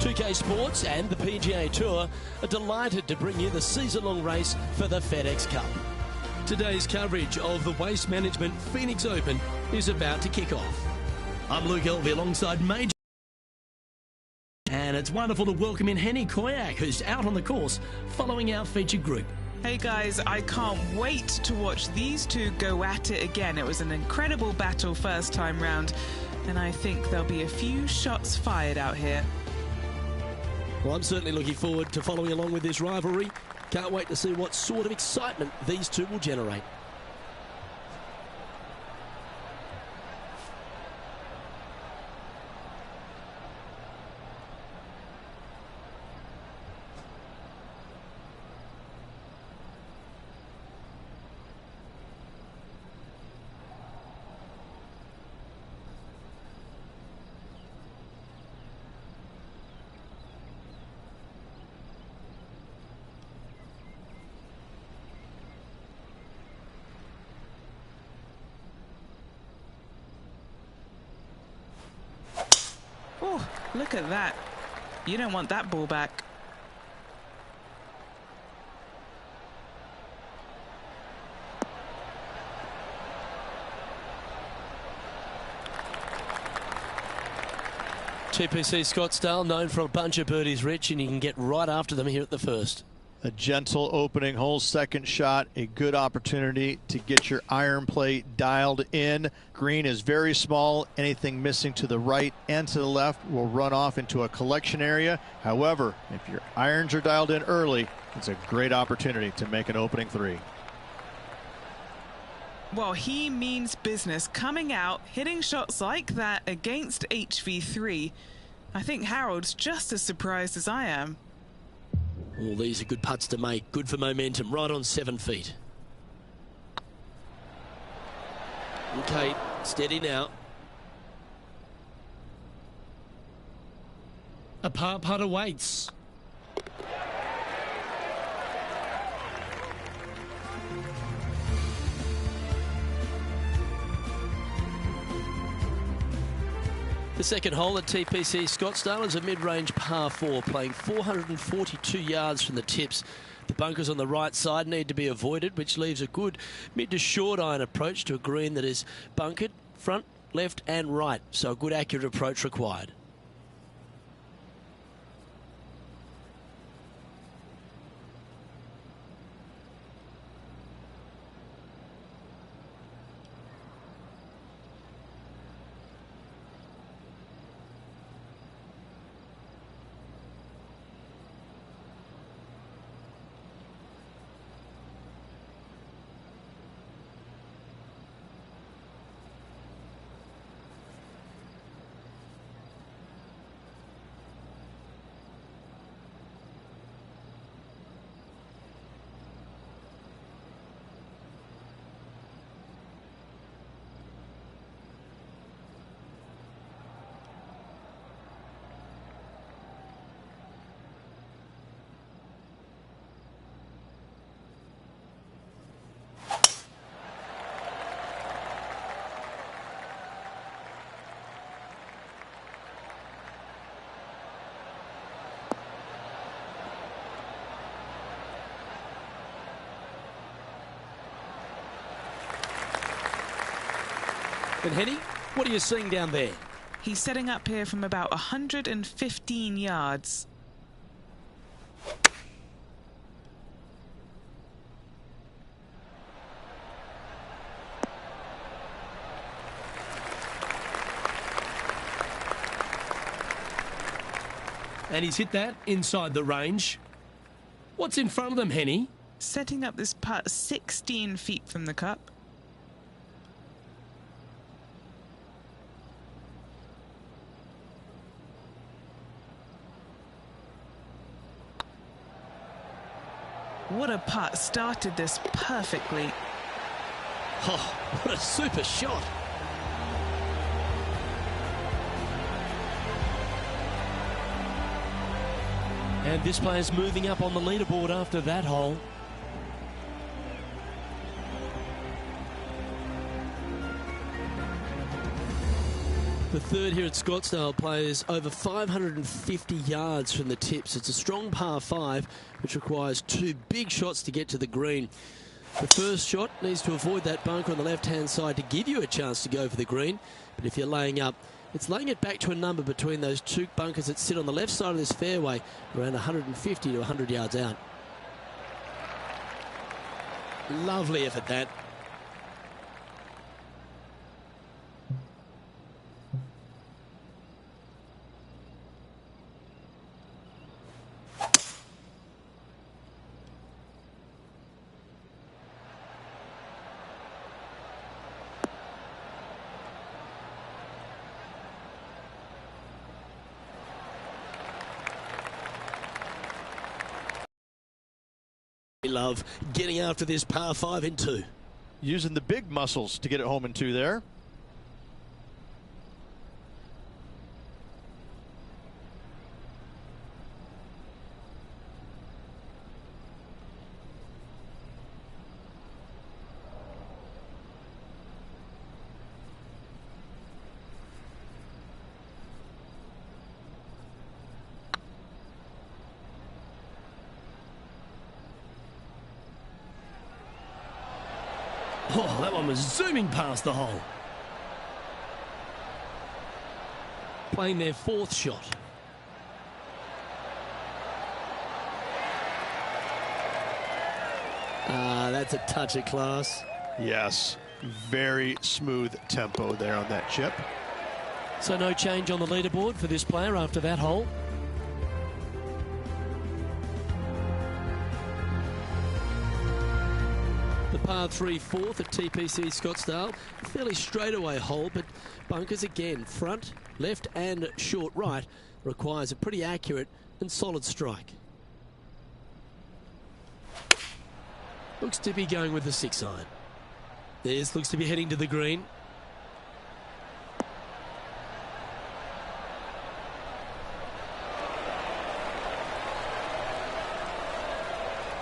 2K Sports and the PGA Tour are delighted to bring you the season-long race for the FedEx Cup. Today's coverage of the Waste Management Phoenix Open is about to kick off. I'm Luke Elvey alongside Major. And it's wonderful to welcome in Henny Koyak, who's out on the course following our featured group. Hey guys, I can't wait to watch these two go at it again. It was an incredible battle first time round, and I think there'll be a few shots fired out here. Well, I'm certainly looking forward to following along with this rivalry. Can't wait to see what sort of excitement these two will generate. Oh, look at that. You don't want that ball back. TPC Scottsdale, known for a bunch of birdies, Rich, and you can get right after them here at the first. A gentle opening hole, second shot, a good opportunity to get your iron play dialed in. Green is very small. Anything missing to the right and to the left will run off into a collection area. However, if your irons are dialed in early, it's a great opportunity to make an opening three. Well, he means business. Coming out, hitting shots like that against HV3. I think Harold's just as surprised as I am. Well, these are good putts to make. Good for momentum. Right on 7 feet. Okay, steady now. A par putt awaits. The second hole at TPC Scottsdale is a mid-range par 4, playing 442 yards from the tips. The bunkers on the right side need to be avoided, which leaves a good mid to short iron approach to a green that is bunkered front, left and right. So a good accurate approach required. And Henny, what are you seeing down there? He's setting up here from about 115 yards. And he's hit that inside the range. What's in front of them, Henny? Setting up this putt 16 feet from the cup. What a putt. Started this perfectly. Oh, what a super shot. And this player's moving up on the leaderboard after that hole. The third here at Scottsdale plays over 550 yards from the tips. It's a strong par 5, which requires 2 big shots to get to the green. The first shot needs to avoid that bunker on the left-hand side to give you a chance to go for the green. But if you're laying up, it's laying it back to a number between those 2 bunkers that sit on the left side of this fairway, around 150 to 100 yards out. Lovely effort, that. Love getting after this par 5 in 2. Using the big muscles to get it home in 2 there. Oh, that one was zooming past the hole. Playing their 4th shot. That's a touch of class. Yes, very smooth tempo there on that chip. So no change on the leaderboard for this player after that hole. The par 3 4th at TPC Scottsdale, a fairly straightaway hole, but bunkers again, front, left and short right, requires a pretty accurate and solid strike. Looks to be going with the 6-iron. This looks to be heading to the green.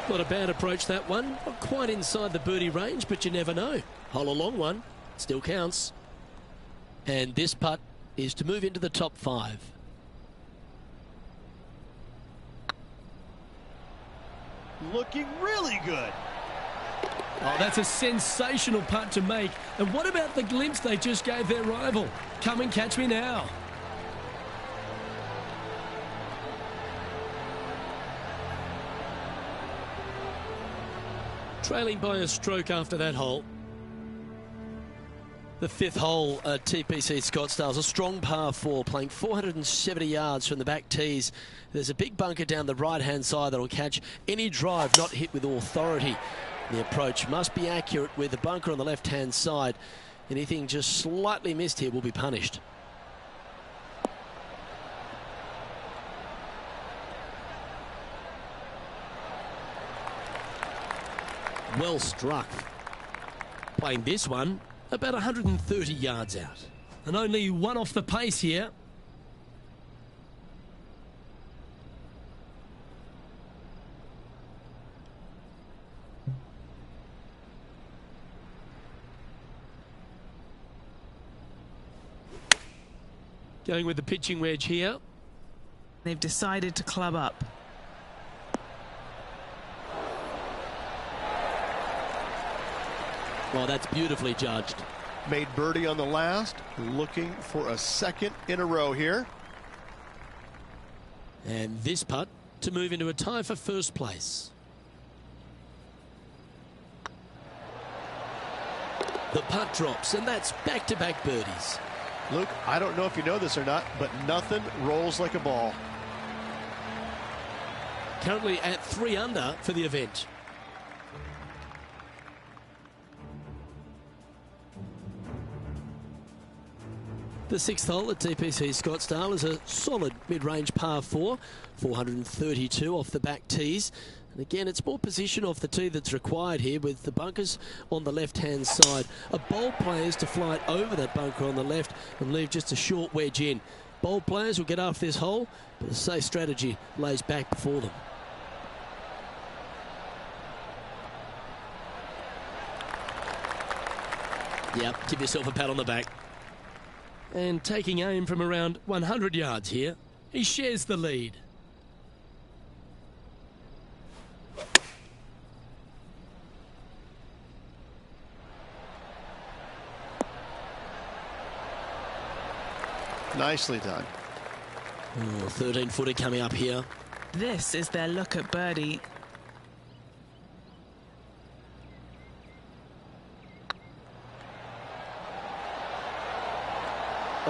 Not a bad approach, that one. Not quite inside the birdie range, but you never know. Hole a long one, still counts. And this putt is to move into the top 5. Looking really good. Oh, that's a sensational putt to make. And what about the glimpse they just gave their rival? Come and catch me now. Trailing by a stroke after that hole. The 5th hole at TPC Scottsdale is a strong par 4, playing 470 yards from the back tees. There's a big bunker down the right-hand side that will catch any drive not hit with authority. The approach must be accurate with the bunker on the left-hand side. Anything just slightly missed here will be punished. Well struck. Playing this one about 130 yards out. And only one off the pace here. Going with the pitching wedge here. They've decided to club up. Well, that's beautifully judged. Made birdie on the last, looking for a 2nd in a row here. And this putt to move into a tie for 1st place. The putt drops, and that's back-to-back birdies. Luke, I don't know if you know this or not, but nothing rolls like a ball. Currently at 3 under for the event. The 6th hole at TPC Scottsdale is a solid mid-range par 4, 432 off the back tees. And again, it's more position off the tee that's required here with the bunkers on the left-hand side. A bold player is to fly it over that bunker on the left and leave just a short wedge in. Bold players will get after this hole, but a safe strategy lays back before them. Yep, give yourself a pat on the back. And taking aim from around 100 yards here, he shares the lead. Nicely done. 13-footer coming up here. This is their look at birdie.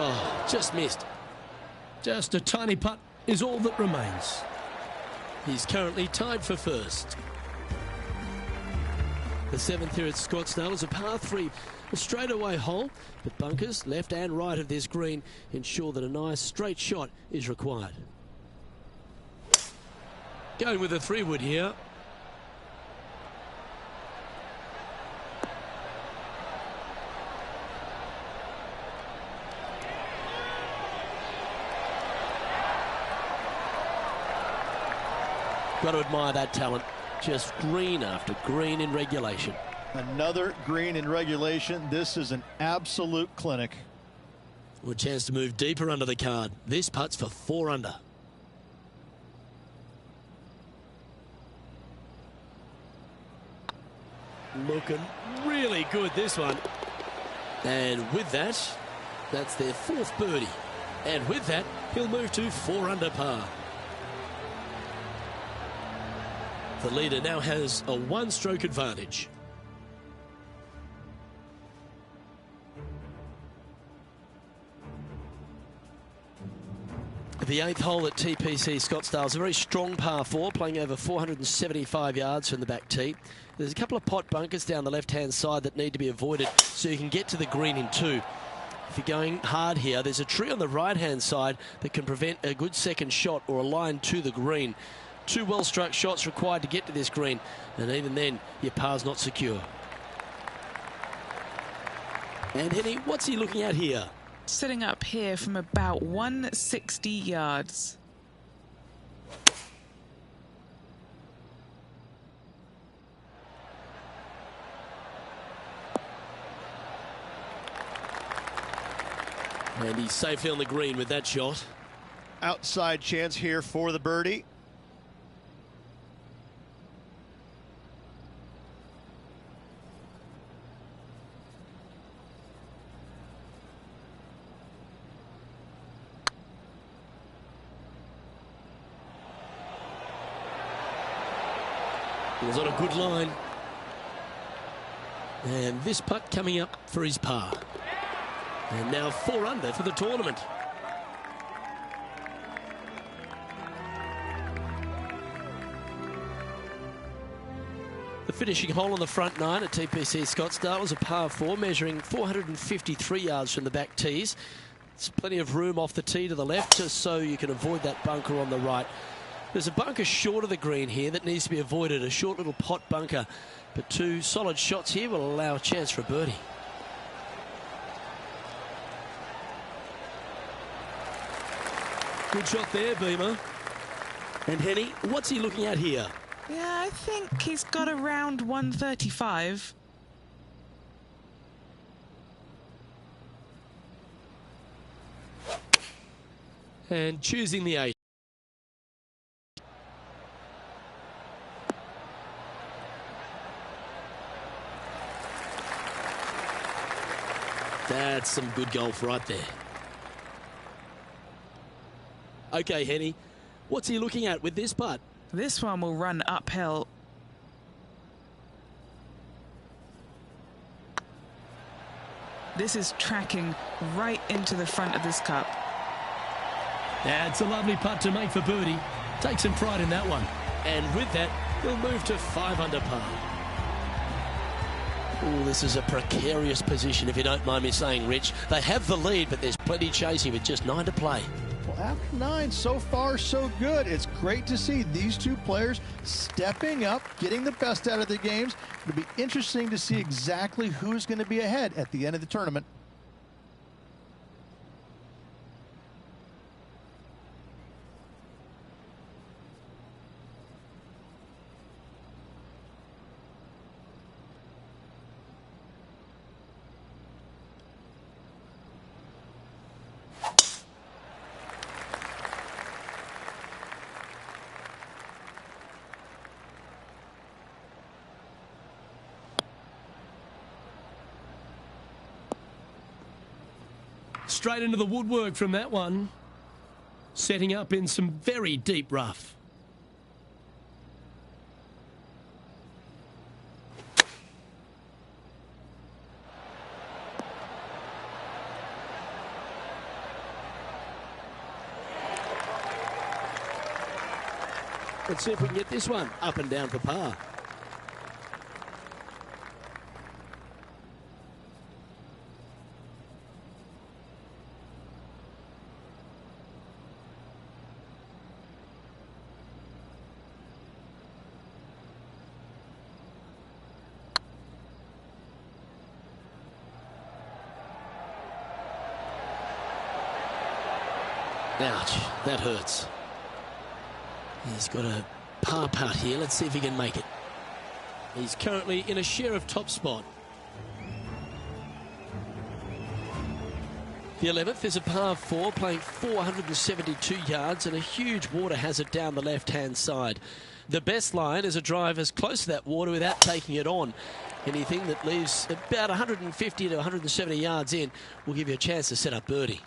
Oh, just missed. Just a tiny putt is all that remains. He's currently tied for first. The seventh here at Scottsdale is a par 3, a straightaway hole, but bunkers left and right of this green ensure that a nice straight shot is required. Going with a 3-wood here. Got to admire that talent. Just green after green in regulation. Another green in regulation. This is an absolute clinic. Well, a chance to move deeper under the card. This putt's for 4 under. Looking really good, this one. And with that, that's their 4th birdie. And with that, he'll move to 4 under par. The leader now has a 1-stroke advantage. The 8th hole at TPC Scottsdale is a very strong par 4, playing over 475 yards from the back tee. There's a couple of pot bunkers down the left-hand side that need to be avoided so you can get to the green in 2. If you're going hard here, there's a tree on the right-hand side that can prevent a good second shot or a line to the green. 2 well-struck shots required to get to this green, and even then, your par's not secure. And Henny, what's he looking at here? Sitting up here from about 160 yards. And he's safely on the green with that shot. Outside chance here for the birdie. It was on a good line. And this putt coming up for his par. And now 4 under for the tournament. The finishing hole on the front 9 at TPC Scottsdale was a par 4 measuring 453 yards from the back tees. There's plenty of room off the tee to the left just so you can avoid that bunker on the right. There's a bunker short of the green here that needs to be avoided, a short little pot bunker. But 2 solid shots here will allow a chance for a birdie. Good shot there, Beamer. And Henny, what's he looking at here? Yeah, I think he's got around 135. And choosing the 8. That's some good golf right there. Okay, Henny, what's he looking at with this putt? This one will run uphill. This is tracking right into the front of this cup. That's a lovely putt to make for birdie. Take some pride in that one. And with that, he'll move to 5 under par. Oh, this is a precarious position, if you don't mind me saying, Rich. They have the lead, but there's plenty chasing with just 9 to play. Well, after 9, so far so good. It's great to see these 2 players stepping up, getting the best out of their games. It'll be interesting to see exactly who's going to be ahead at the end of the tournament. straight into the woodwork from that one. Setting up in some very deep rough. Let's see if we can get this one up and down for par. Ouch, that hurts. He's got a par putt here. Let's see if he can make it. He's currently in a share of top spot. The 11th is a par 4, playing 472 yards and a huge water hazard down the left-hand side. The best line is a drive as close to that water without taking it on. Anything that leaves about 150 to 170 yards in will give you a chance to set up birdie.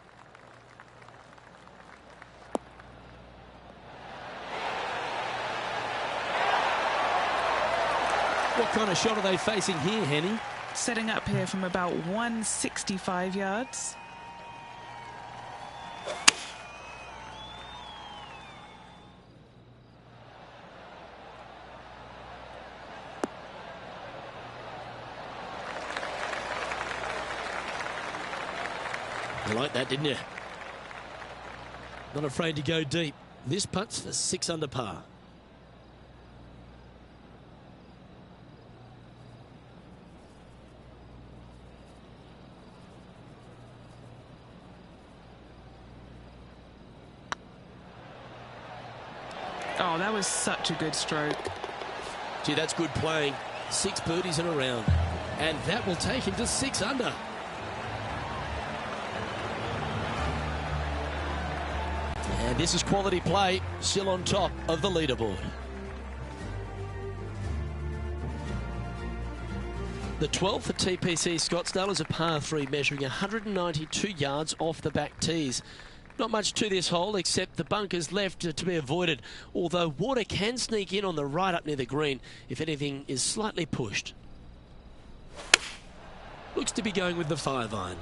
What kind of shot are they facing here, Henny? Setting up here from about 165 yards. You like that, didn't you? Not afraid to go deep. This putt's for 6 under par. Oh, that was such a good stroke. Gee, that's good playing. 6 birdies in a round. And that will take him to 6 under. And this is quality play, still on top of the leaderboard. The 12th at TPC Scottsdale is a par 3 measuring 192 yards off the back tees. Not much to this hole except the bunkers left to be avoided, although water can sneak in on the right up near the green if anything is slightly pushed. Looks to be going with the 5-iron.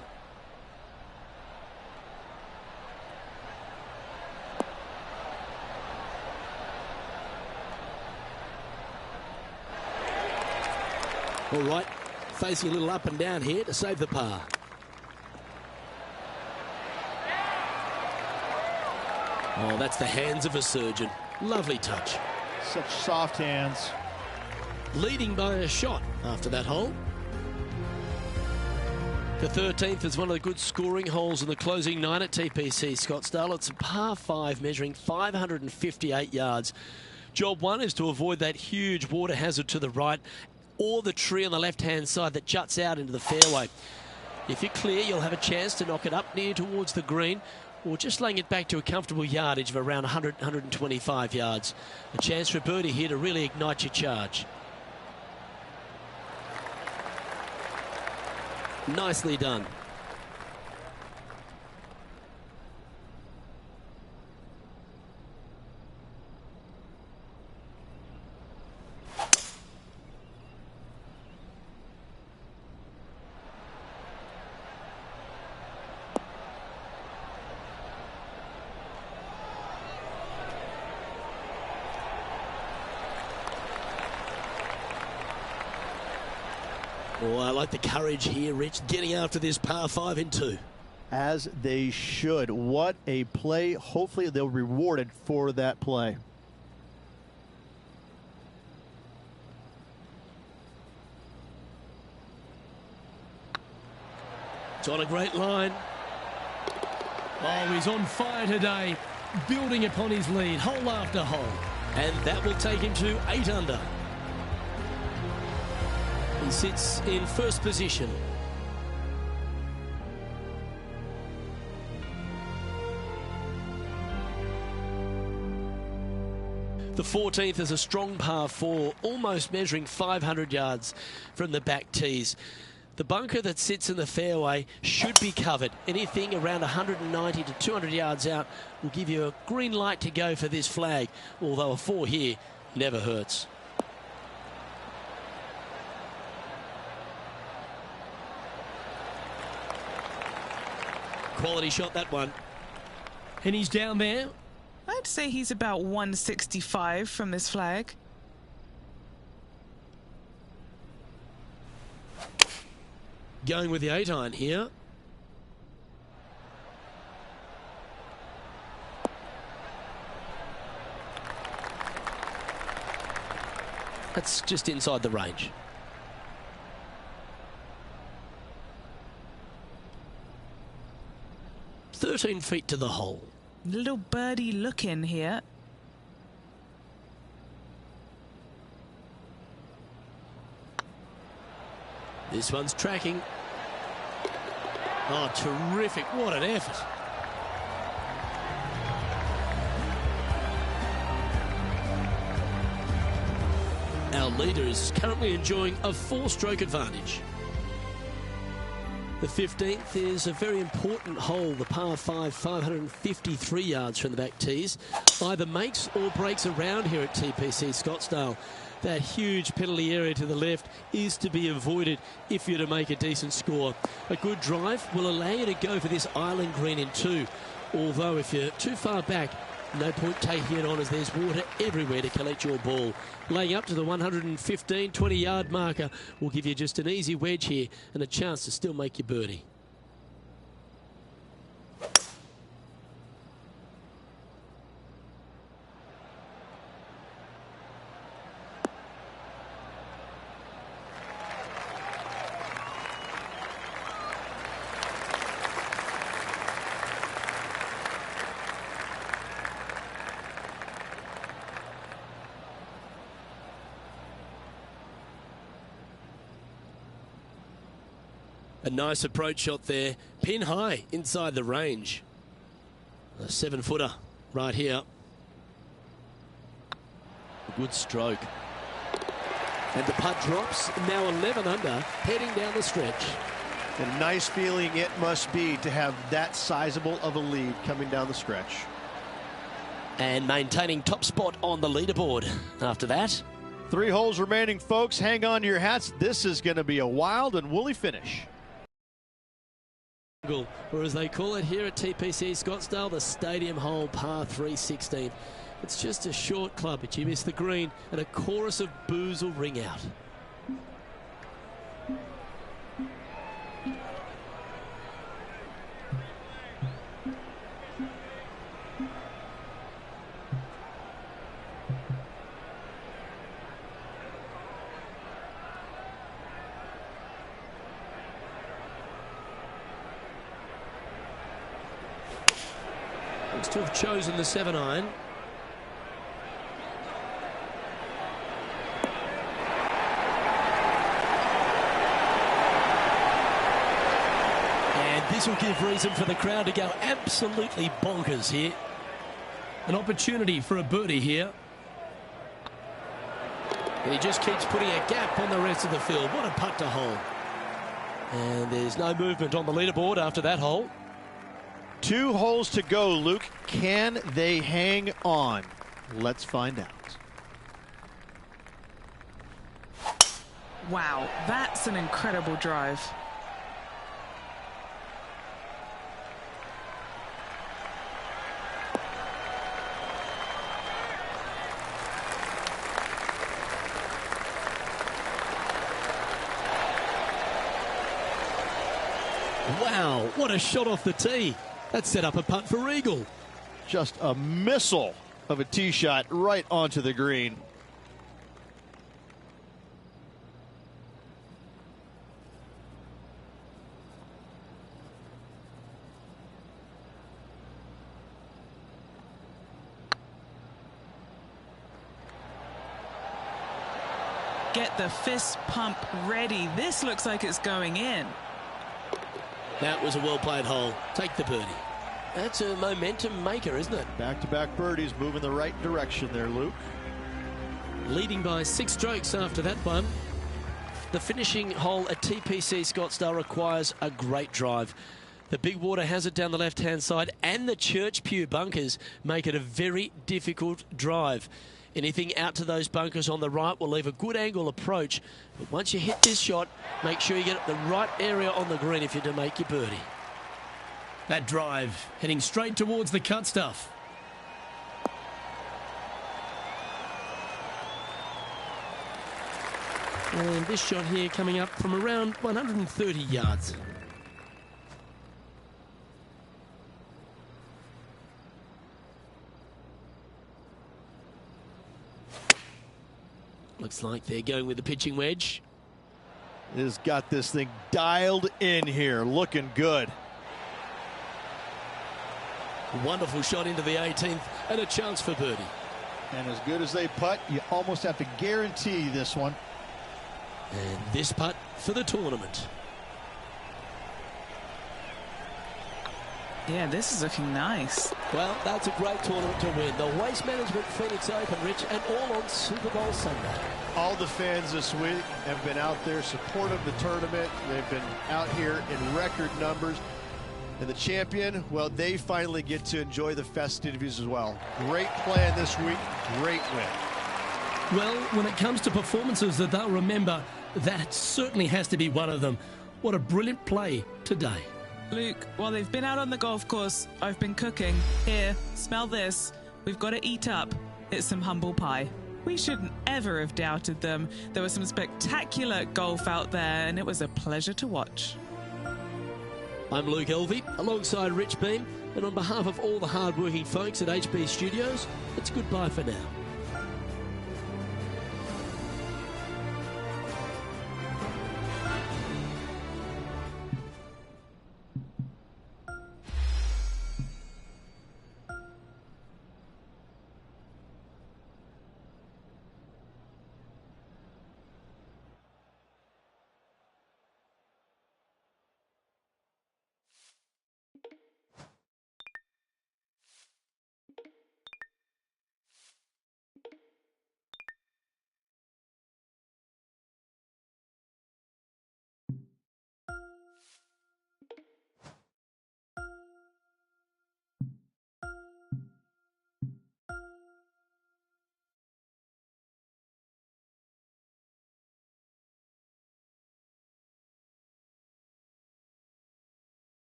All right, facing a little up and down here to save the par. Oh, that's the hands of a surgeon. Lovely touch. Such soft hands. Leading by a shot after that hole. The 13th is one of the good scoring holes in the closing 9 at TPC Scottsdale. It's a par 5 measuring 558 yards. Job 1 is to avoid that huge water hazard to the right or the tree on the left-hand side that juts out into the fairway. If you're clear, you'll have a chance to knock it up near towards the green, or just laying it back to a comfortable yardage of around 100, 125 yards. A chance for a birdie here to really ignite your charge. Nicely done. Oh, I like the courage here, Rich, getting after this par 5 in 2. As they should. What a play. Hopefully they'll be rewarded for that play. It's on a great line. Oh, he's on fire today, building upon his lead, hole after hole. And that will take him to 8 under. He sits in first position. The 14th is a strong par 4, almost measuring 500 yards from the back tees. The bunker that sits in the fairway should be covered. Anything around 190 to 200 yards out will give you a green light to go for this flag, although a 4 here never hurts. Quality shot, that one. And he's down there. I'd say he's about 165 from this flag. Going with the 8-iron here. That's just inside the range. "13 feet to the hole." Little birdie look in here. This one's tracking. Oh, terrific. What an effort. Our leader is currently enjoying a 4-stroke advantage. The 15th is a very important hole, the par 5, 553 yards from the back tees. Either makes or breaks around here at TPC Scottsdale. That huge penalty area to the left is to be avoided if you're to make a decent score. A good drive will allow you to go for this island green in 2. Although if you're too far back, no point taking it on as there's water everywhere to collect your ball. Laying up to the 115, 20-yard marker will give you just an easy wedge here and a chance to still make your birdie. A nice approach shot there, pin high inside the range. A 7-footer right here. A good stroke. And the putt drops, now 11 under, heading down the stretch. And a nice feeling it must be to have that sizable of a lead coming down the stretch. And maintaining top spot on the leaderboard after that. 3 holes remaining, folks. Hang on to your hats. This is going to be a wild and woolly finish. Or as they call it here at TPC Scottsdale, the stadium hole, par 3/16. It's just a short club, but you miss the green, and a chorus of boos will ring out. Looks to have chosen the 7-iron. And this will give reason for the crowd to go absolutely bonkers here. An opportunity for a birdie here. And he just keeps putting a gap on the rest of the field. What a putt to hole. And there's no movement on the leaderboard after that hole. 2 holes to go, Luke. Can they hang on? Let's find out. Wow, that's an incredible drive. Wow, what a shot off the tee. That set up a putt for eagle. Just a missile of a tee shot right onto the green. Get the fist pump ready. This looks like it's going in. That was a well-played hole. Take the birdie. That's a momentum maker, isn't it? Back-to-back birdies, moving the right direction there, Luke. Leading by 6 strokes after that one. the finishing hole at TPC Scottsdale requires a great drive. The big water has it down the left-hand side, and the Church Pew bunkers make it a very difficult drive. Anything out to those bunkers on the right will leave a good angle approach. But once you hit this shot, make sure you get the right area on the green if you're to make your birdie. That drive heading straight towards the cut stuff. And this shot here coming up from around 130 yards. Looks like they're going with the pitching wedge. Has got this thing dialed in here, looking good. Wonderful shot into the 18th and a chance for birdie. And as good as they putt, you almost have to guarantee this one. And this putt for the tournament. Yeah, this is looking nice. Well, that's a great tournament to win. The Waste Management Phoenix Open, Rich, and all on Super Bowl Sunday. All the fans this week have been out there supportive of the tournament. They've been out here in record numbers. And the champion, well, they finally get to enjoy the festivities as well. Great plan this week, great win. Well, when it comes to performances that they'll remember, that certainly has to be one of them. What a brilliant play today. Luke, while they've been out on the golf course, I've been cooking. Here, smell this. We've got to eat up. It's some humble pie. We shouldn't ever have doubted them. There was some spectacular golf out there, and it was a pleasure to watch. I'm Luke Elvey, alongside Rich Beam, and on behalf of all the hard-working folks at HB Studios, it's goodbye for now.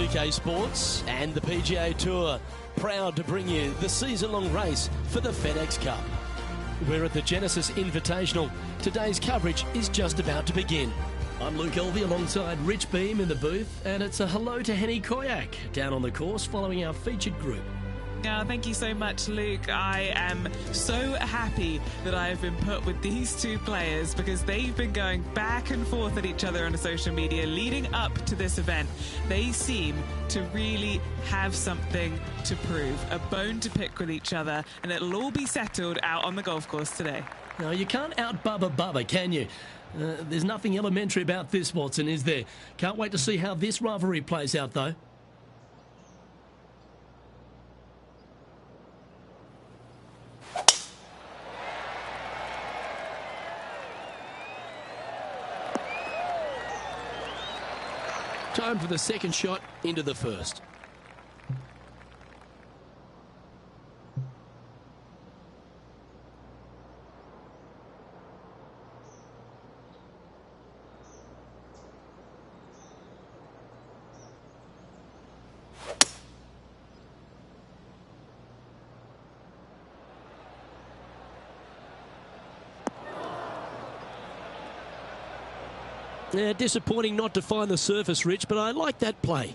Pga2k Sports and the PGA Tour proud to bring you the season-long race for the FedEx Cup. We're at the Genesis Invitational. Today's coverage is just about to begin. I'm Luke Elvey alongside Rich Beam in the booth, and it's a hello to Henny Koyak down on the course following our featured group. Oh, thank you so much, Luke. I am so happy that I have been put with these two players because they've been going back and forth at each other on social media leading up to this event. They seem to really have something to prove, a bone to pick with each other, and it'll all be settled out on the golf course today. Now, you can't out-Bubba Bubba, can you? There's nothing elementary about this, Watson, is there? Can't wait to see how this rivalry plays out, though. Time for the second shot into the first. Yeah, disappointing not to find the surface, Rich, but I like that play.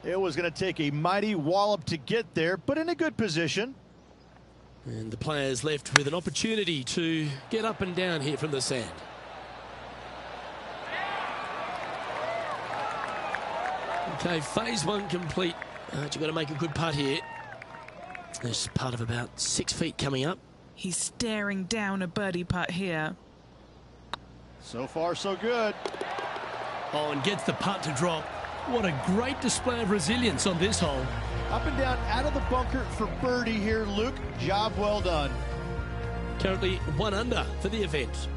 It was going to take a mighty wallop to get there, but in a good position. And the players left with an opportunity to get up and down here from the sand. Okay, phase one complete. You've got to make a good putt here. There's a putt of about 6 feet coming up. He's staring down a birdie putt here. So far, so good. Oh, and gets the putt to drop. What a great display of resilience on this hole. Up and down out of the bunker for birdie here, Luke. Job well done. Currently 1 under for the event.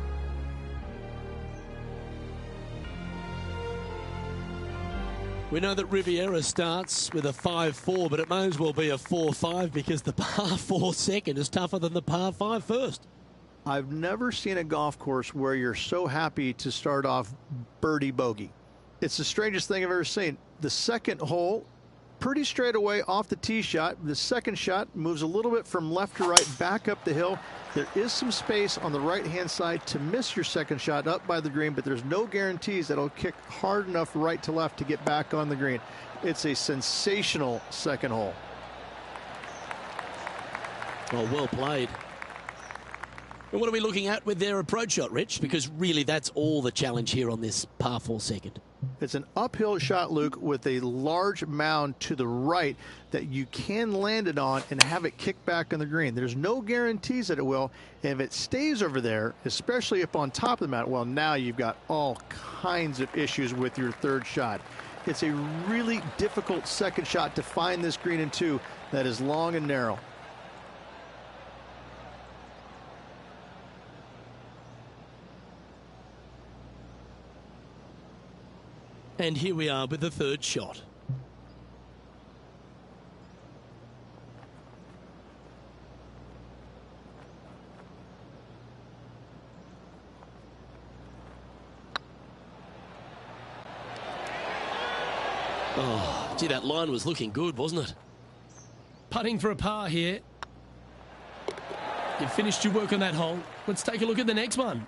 We know that Riviera starts with a 5-4, but it may as well be a 4-5 because the par 4 second is tougher than the par 5 first. I've never seen a golf course where you're so happy to start off birdie bogey. It's the strangest thing I've ever seen. The second hole, pretty straight away off the tee shot. The second shot moves a little bit from left to right, back up the hill. There is some space on the right-hand side to miss your second shot up by the green, but there's no guarantees that it'll kick hard enough right to left to get back on the green. It's a sensational second hole. Well played. And what are we looking at with their approach shot, Rich? Because really that's all the challenge here on this par 4 second. It's an uphill shot, Luke, with a large mound to the right that you can land it on and have it kick back on the green. There's no guarantees that it will. If it stays over there, especially up on top of the mound, well, now you've got all kinds of issues with your third shot. It's a really difficult second shot to find this green in 2 that is long and narrow. And here we are with the third shot. Oh, gee, that line was looking good, wasn't it? Putting for a par here. You've finished your work on that hole. Let's take a look at the next one.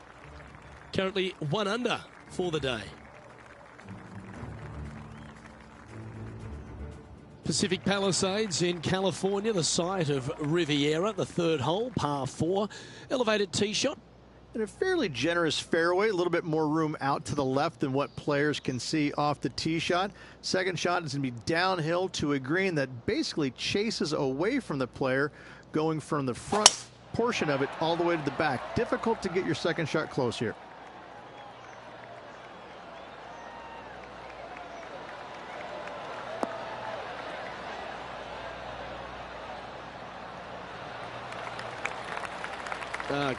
Currently 1 under for the day. Pacific Palisades in California, the site of Riviera, the third hole, par 4, elevated tee shot. And a fairly generous fairway, a little bit more room out to the left than what players can see off the tee shot. Second shot is going to be downhill to a green that basically chases away from the player, going from the front portion of it all the way to the back. Difficult to get your second shot close here.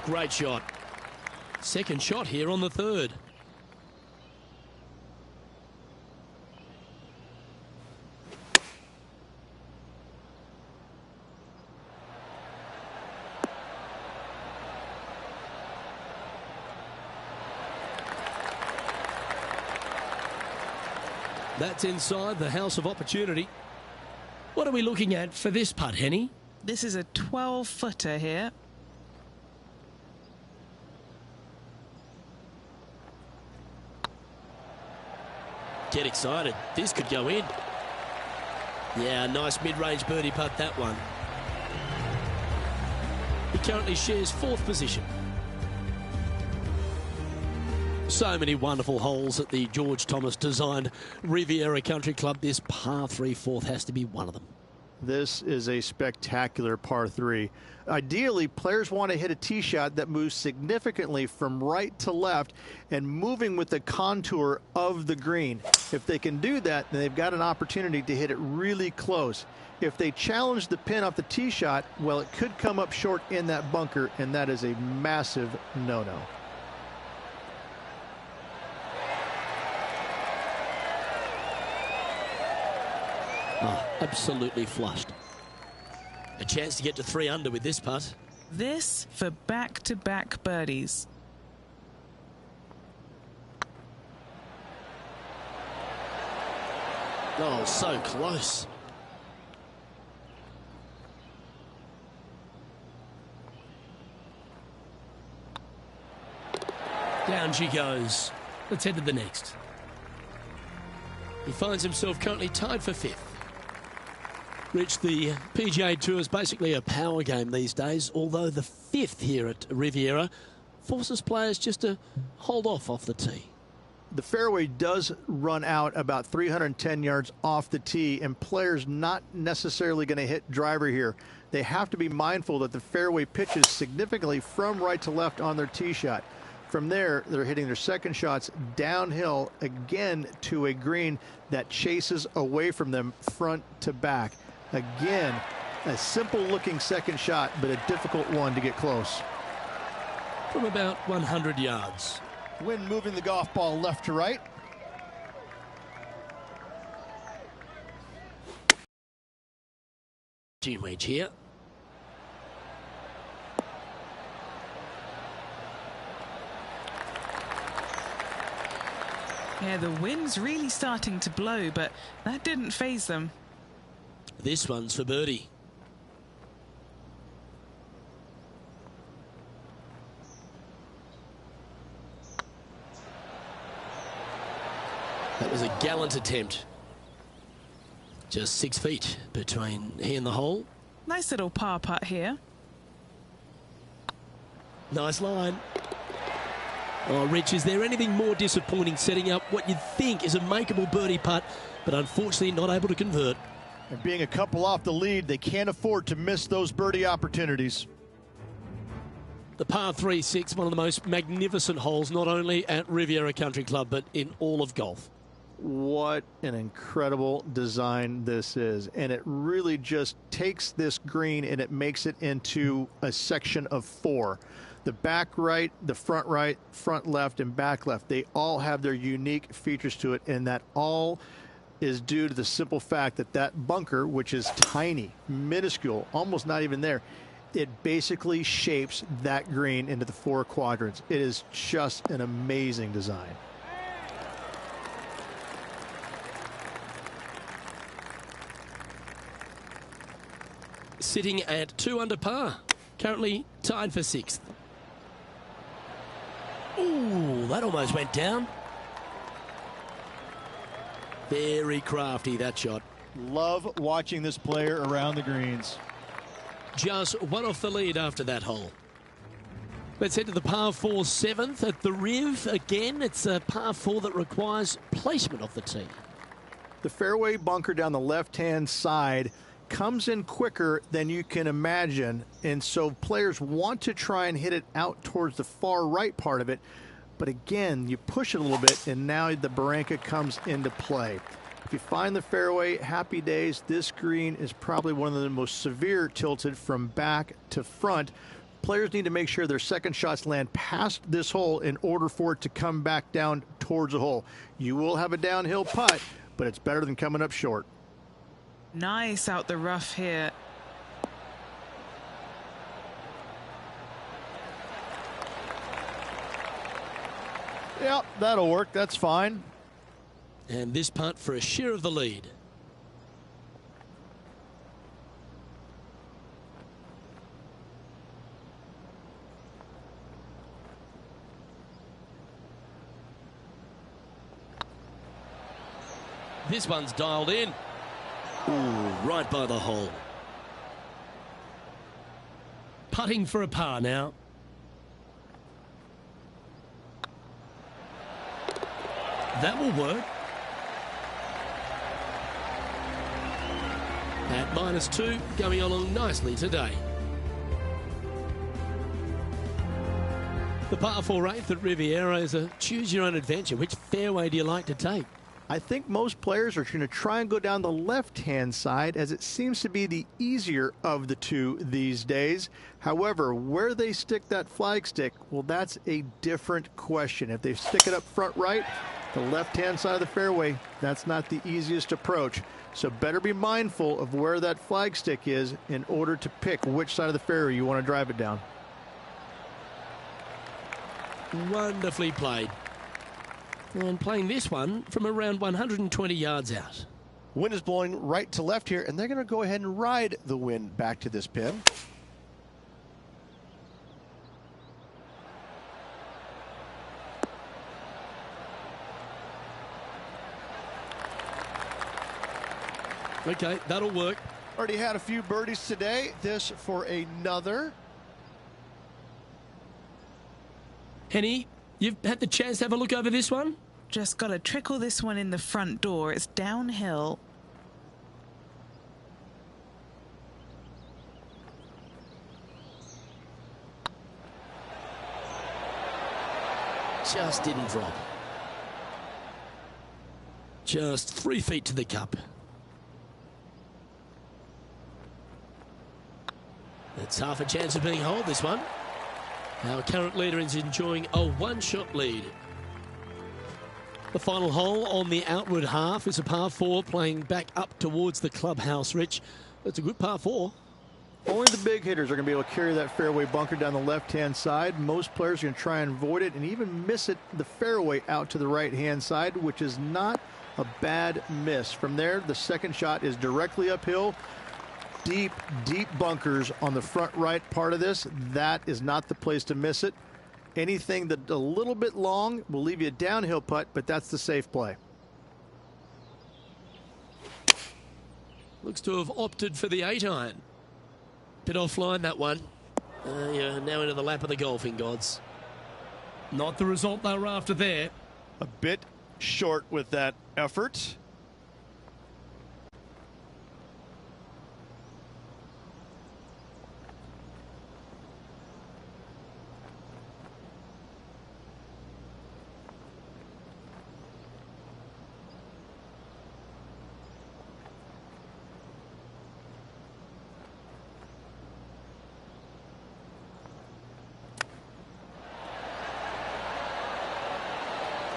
Great shot. Second shot here on the third. That's inside the house of opportunity. What are we looking at for this putt, Henny? This is a 12-footer here. Get excited. This could go in. Yeah, nice mid-range birdie putt, that one. He currently shares 4th position. So many wonderful holes at the George Thomas designed Riviera Country Club. This par 3 4th has to be one of them. This is a spectacular par 3. Ideally, players want to hit a tee shot that moves significantly from right to left and moving with the contour of the green. If they can do that, then they've got an opportunity to hit it really close. If they challenge the pin off the tee shot, well, it could come up short in that bunker, and that is a massive no-no. Oh, absolutely flushed. A chance to get to 3 under with this putt. This for back-to-back birdies. Oh, so close. Down she goes. Let's head to the next. He finds himself currently tied for 5th. Rich, the PGA Tour is basically a power game these days, although the 5th here at Riviera forces players just to hold off the tee. The fairway does run out about 310 yards off the tee, and players not necessarily going to hit driver here. They have to be mindful that the fairway pitches significantly from right to left on their tee shot. From there, they're hitting their second shots downhill again to a green that chases away from them front to back. Again, a simple looking second shot, but a difficult one to get close. From about 100 yards. Wind moving the golf ball left to right. Dune wedge here. Yeah, the wind's really starting to blow, but that didn't faze them. This one's for birdie. That was a gallant attempt. Just 6 feet between he and the hole. Nice little par putt here. Nice line. Oh, Rich, is there anything more disappointing setting up what you'd think is a makeable birdie putt, but unfortunately not able to convert? And being a couple off the lead, they can't afford to miss those birdie opportunities. The par 3-6, one of the most magnificent holes, not only at Riviera Country Club, but in all of golf. What an incredible design this is. And it really just takes this green and it makes it into a section of 4. The back right, the front left, and back left, they all have their unique features to it, and that all is due to the simple fact that that bunker, which is tiny, minuscule, almost not even there, it basically shapes that green into the 4 quadrants. It is just an amazing design. Sitting at 2 under par, currently tied for 6th. Ooh, that almost went down. Very crafty, that shot. Love watching this player around the greens. Just 1 off the lead after that hole. Let's head to the par 4 7th at the Riv. Again, it's a par 4 that requires placement of the tee. The fairway bunker down the left-hand side comes in quicker than you can imagine, and so players want to try and hit it out towards the far right part of it, but again, you push it a little bit and now the barranca comes into play. If you find the fairway, happy days. This green is probably one of the most severe tilted from back to front. Players need to make sure their second shots land past this hole in order for it to come back down towards the hole. You will have a downhill putt, but it's better than coming up short. Nice out the rough here. Yep, that'll work. That's fine. And this putt for a share of the lead. This one's dialed in. Ooh, right by the hole. Putting for a par now. That will work. At -2, going along nicely today. The par 4 8th at Riviera is a choose your own adventure. Which fairway do you like to take? I think most players are going to try and go down the left-hand side, as it seems to be the easier of the two these days. However, where they stick that flagstick, well, that's a different question. If they stick it up front right, The left-hand side of the fairway, that's not the easiest approach. So better be mindful of where that flagstick is in order to pick which side of the fairway you want to drive it down. Wonderfully played. And playing this one from around 120 yards out. Wind is blowing right to left here, and they're going to go ahead and ride the wind back to this pin. Okay, that'll work. Already had a few birdies today. This for another. Henny, you've had the chance to have a look over this one? Just got to trickle this one in the front door. It's downhill. Just didn't drop. Just 3 feet to the cup. It's half a chance of being holed, this one. Our current leader is enjoying a one-shot lead. The final hole on the outward half is a par 4 playing back up towards the clubhouse, Rich. It's a good par 4. Only the big hitters are going to be able to carry that fairway bunker down the left-hand side. Most players are going to try and avoid it and even miss it the fairway out to the right-hand side, which is not a bad miss. From there, the second shot is directly uphill. Deep, deep bunkers on the front right part of this. That is not the place to miss it. Anything that a little bit long will leave you a downhill putt, but that's the safe play. Looks to have opted for the 8-iron. Bit offline, that one. You're now into the lap of the golfing gods. Not the result they were after there. A bit short with that effort.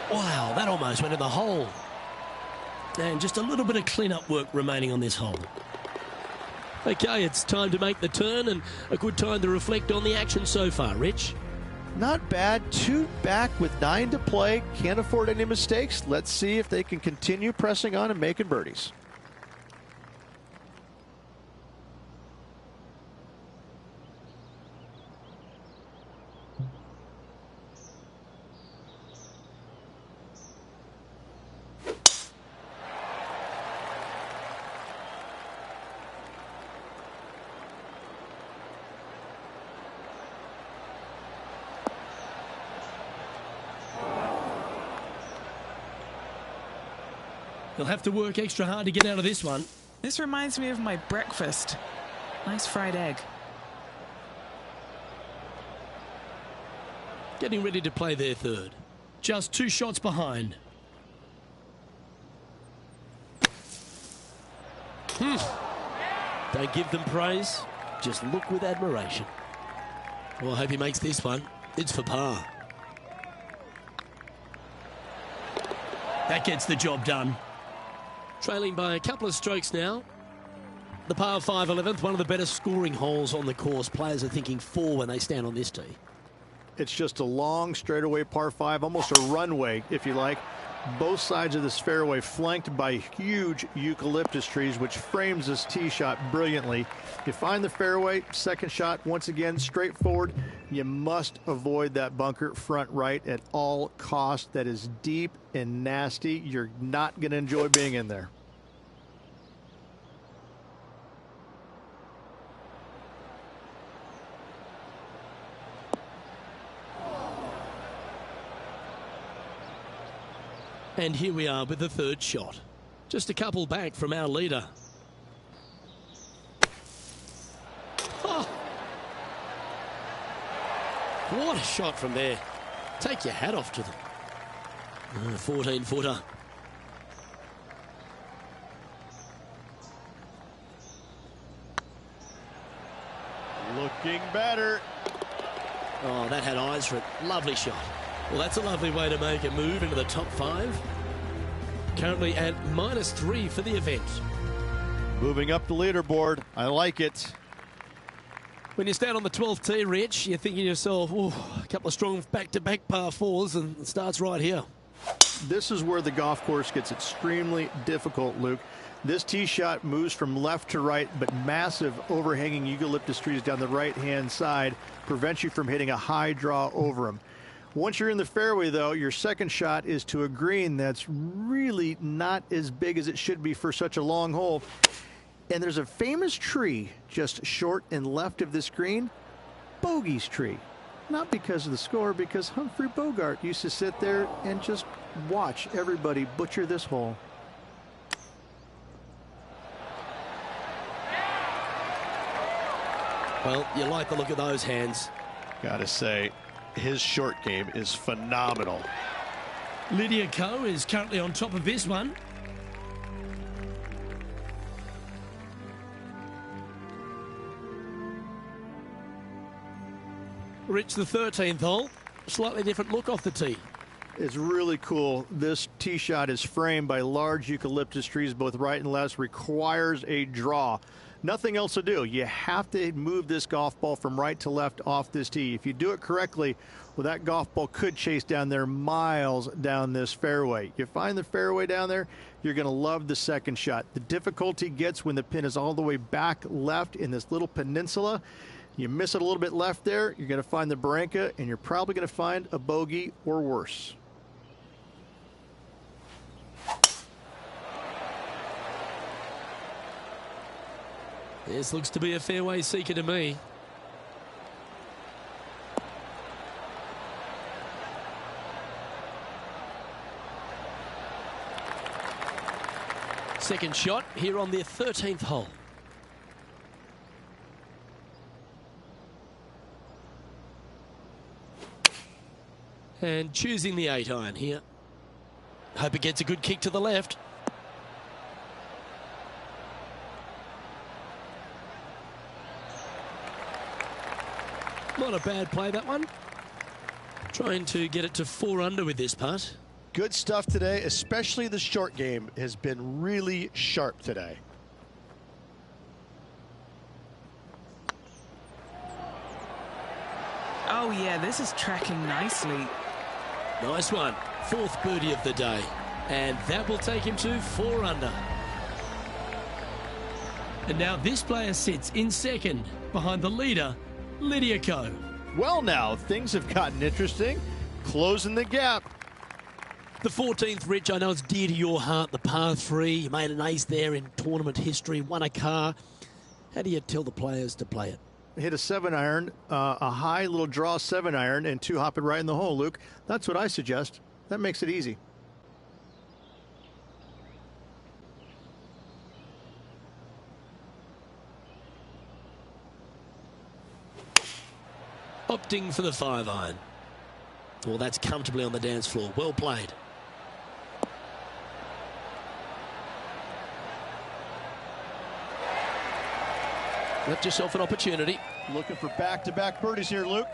Wow, that almost went in the hole. And just a little bit of clean-up work remaining on this hole. Okay, it's time to make the turn and a good time to reflect on the action so far, Rich. Not bad. 2 back with 9 to play. Can't afford any mistakes. Let's see if they can continue pressing on and making birdies. You'll have to work extra hard to get out of this one. This reminds me of my breakfast. Nice fried egg. Getting ready to play their third. Just 2 shots behind. Don't give them praise. Just look with admiration. Well, I hope he makes this one. It's for par. That gets the job done. Trailing by a couple of strokes now. The par 5 11th, one of the better scoring holes on the course. Players are thinking 4 when they stand on this tee. It's just a long straightaway par 5, almost a runway, if you like. Both sides of this fairway flanked by huge eucalyptus trees, which frames this tee shot brilliantly. You find the fairway, second shot, once again, straightforward. You must avoid that bunker front right at all costs. That is deep and nasty. You're not going to enjoy being in there. And here we are with the third shot. Just a couple back from our leader. Oh. What a shot from there. Take your hat off to them. 14-footer. Looking better. Oh, that had eyes for it. Lovely shot. Well, that's a lovely way to make a move into the top 5. Currently at -3 for the event. Moving up the leaderboard. I like it. When you stand on the 12th tee, Rich, you're thinking to yourself, oh, a couple of strong back-to-back par 4s, and it starts right here. This is where the golf course gets extremely difficult, Luke. This tee shot moves from left to right, but massive overhanging eucalyptus trees down the right-hand side prevents you from hitting a high draw over them. Once you're in the fairway, though, your second shot is to a green that's really not as big as it should be for such a long hole. And there's a famous tree just short and left of this green, Bogey's tree. Not because of the score, because Humphrey Bogart used to sit there and just watch everybody butcher this hole. Well, you like the look of those hands. Gotta say, his short game is phenomenal. lykis247 is currently on top of this one. Rich, the 13th hole, slightly different look off the tee. It's really cool. This tee shot is framed by large eucalyptus trees, both right and left, requires a draw. Nothing else to do. You have to move this golf ball from right to left off this tee. If you do it correctly, well, that golf ball could chase down there miles down this fairway. You find the fairway down there, you're going to love the second shot. The difficulty gets when the pin is all the way back left in this little peninsula. You miss it a little bit left there, you're going to find the barranca, and you're probably going to find a bogey or worse. This looks to be a fairway seeker to me. Second shot here on the 13th hole. And choosing the 8-iron here. Hope it gets a good kick to the left. Not a bad play, that one. Trying to get it to 4 under with this putt. Good stuff today, especially the short game has been really sharp today. Oh yeah, this is tracking nicely. Nice one. 4th birdie of the day. And that will take him to 4 under. And now this player sits in second behind the leader, lykis247. Well, now things have gotten interesting. Closing the gap. The 14th, Rich, I know it's dear to your heart, the par 3. You made an ace there in tournament history, won a car. How do you tell the players to play it? Hit a 7-iron, a high little draw 7-iron, and 2 hop it right in the hole, Luke. That's what I suggest. That makes it easy. Opting for the 5-iron. Well, that's comfortably on the dance floor. Well played. Left yourself an opportunity. Looking for back-to-back birdies here, Luke.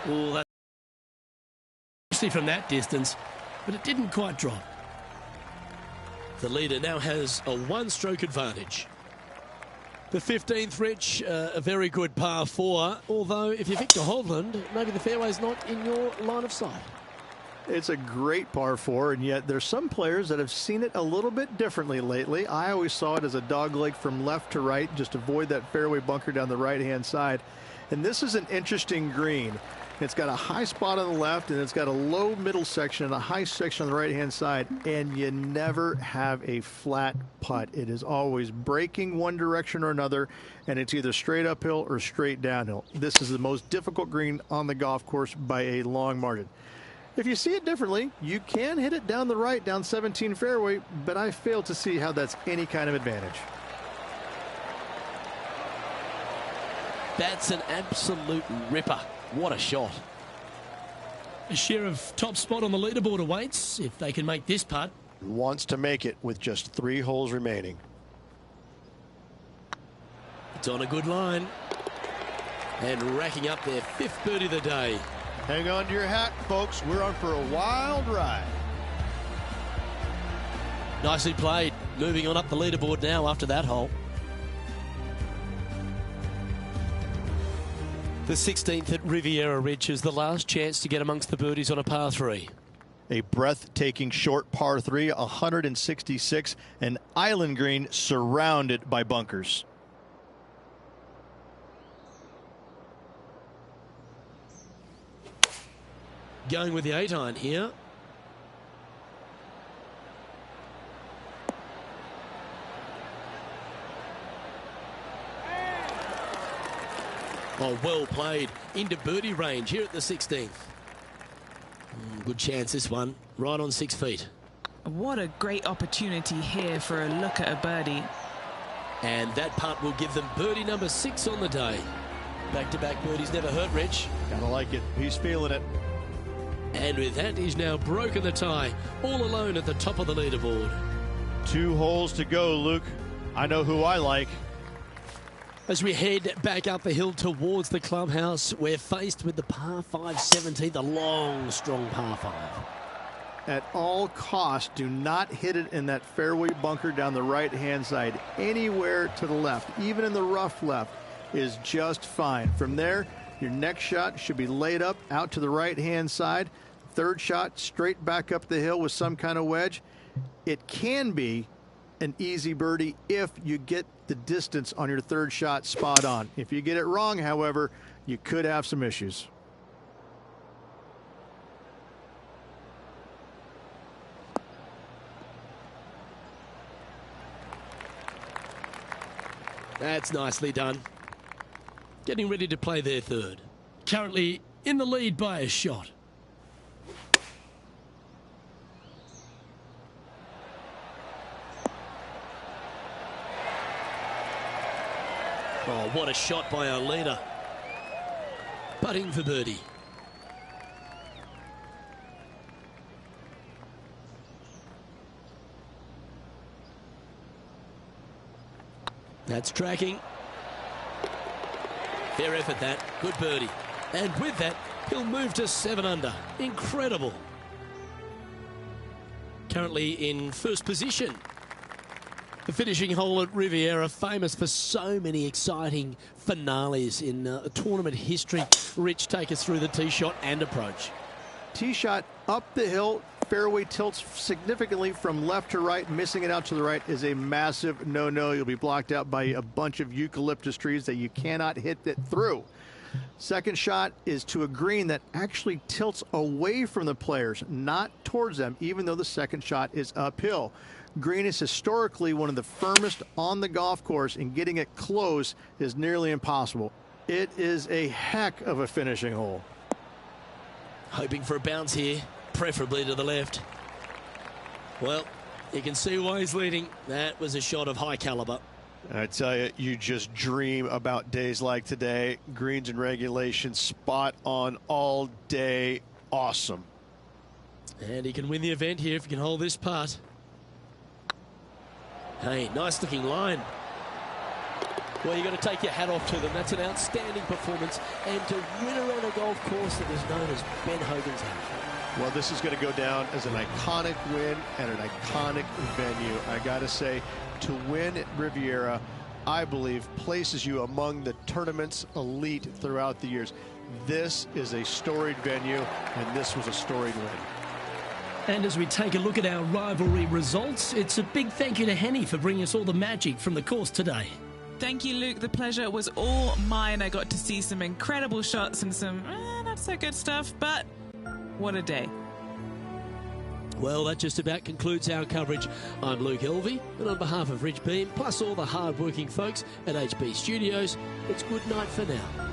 Oh, that's especially from that distance, but it didn't quite drop. The leader now has a 1-stroke advantage. The 15th, Rich, a very good par 4, although if you're Victor Hovland, maybe the fairway's not in your line of sight. It's a great par 4, and yet there's some players that have seen it a little bit differently lately. I always saw it as a dogleg from left to right, just avoid that fairway bunker down the right-hand side. And this is an interesting green. It's got a high spot on the left, and it's got a low middle section and a high section on the right-hand side, and you never have a flat putt. It is always breaking one direction or another, and it's either straight uphill or straight downhill. This is the most difficult green on the golf course by a long margin. If you see it differently, you can hit it down the right, down 17 fairway, but I fail to see how that's any kind of advantage. That's an absolute ripper. What a shot. A share of top spot on the leaderboard awaits if they can make this putt. Wants to make it with just 3 holes remaining. It's on a good line. And racking up their 5th birdie of the day. Hang on to your hat, folks. We're on for a wild ride. Nicely played. Moving on up the leaderboard now after that hole. The 16th at Riviera Ridge is the last chance to get amongst the birdies on a par 3. A breathtaking short par 3, 166, an island green surrounded by bunkers. Going with the 8-iron here. Oh, well played. Into birdie range here at the 16th. Good chance this one. Right on 6 feet. What a great opportunity here for a look at a birdie. And that putt will give them birdie number 6 on the day. Back-to-back birdies never hurt, Rich. Gotta like it. He's feeling it. And with that, he's now broken the tie, all alone at the top of the leaderboard. 2 holes to go, Luke. I know who I like. As we head back up the hill towards the clubhouse, we're faced with the par 5 17th, a long, strong par 5. At all costs, do not hit it in that fairway bunker down the right-hand side. Anywhere to the left, even in the rough left, is just fine. From there, your next shot should be laid up out to the right-hand side. Third shot, straight back up the hill with some kind of wedge. It can be an easy birdie if you get the distance on your third shot spot on. If you get it wrong, however, you could have some issues. That's nicely done. Getting ready to play their third. Currently in the lead by a shot. Oh, what a shot by our leader. Putting for birdie. That's tracking. Fair effort that. Good birdie. And with that, he'll move to 7 under. Incredible. Currently in first position. The finishing hole at Riviera, famous for so many exciting finales in tournament history. Rich, take us through the tee shot and approach. Tee shot up the hill, fairway tilts significantly from left to right. Missing it out to the right is a massive no-no. You'll be blocked out by a bunch of eucalyptus trees that you cannot hit it through. Second shot is to a green that actually tilts away from the players, not towards them, even though the second shot is uphill. Green is historically one of the firmest on the golf course, and getting it close is nearly impossible. It is a heck of a finishing hole. Hoping for a bounce here, preferably to the left. Well, you can see why he's leading. That was a shot of high caliber. I tell you, you just dream about days like today. Greens and regulation, spot on all day. Awesome. And he can win the event here if he can hold this putt. Hey, nice looking line. Well, you've got to take your hat off to them. That's an outstanding performance. And to win around a golf course that is known as Ben Hogan's house. Well, this is going to go down as an iconic win and an iconic venue. I got to say, to win at Riviera, I believe, places you among the tournament's elite throughout the years. This is a storied venue, and this was a storied win. And as we take a look at our rivalry results, it's a big thank you to Henny for bringing us all the magic from the course today. Thank you, Luke. The pleasure was all mine. I got to see some incredible shots and some not so good stuff, but what a day. Well, that just about concludes our coverage. I'm Luke Elvey, and on behalf of Rich Beam, plus all the hard-working folks at HB Studios, it's good night for now.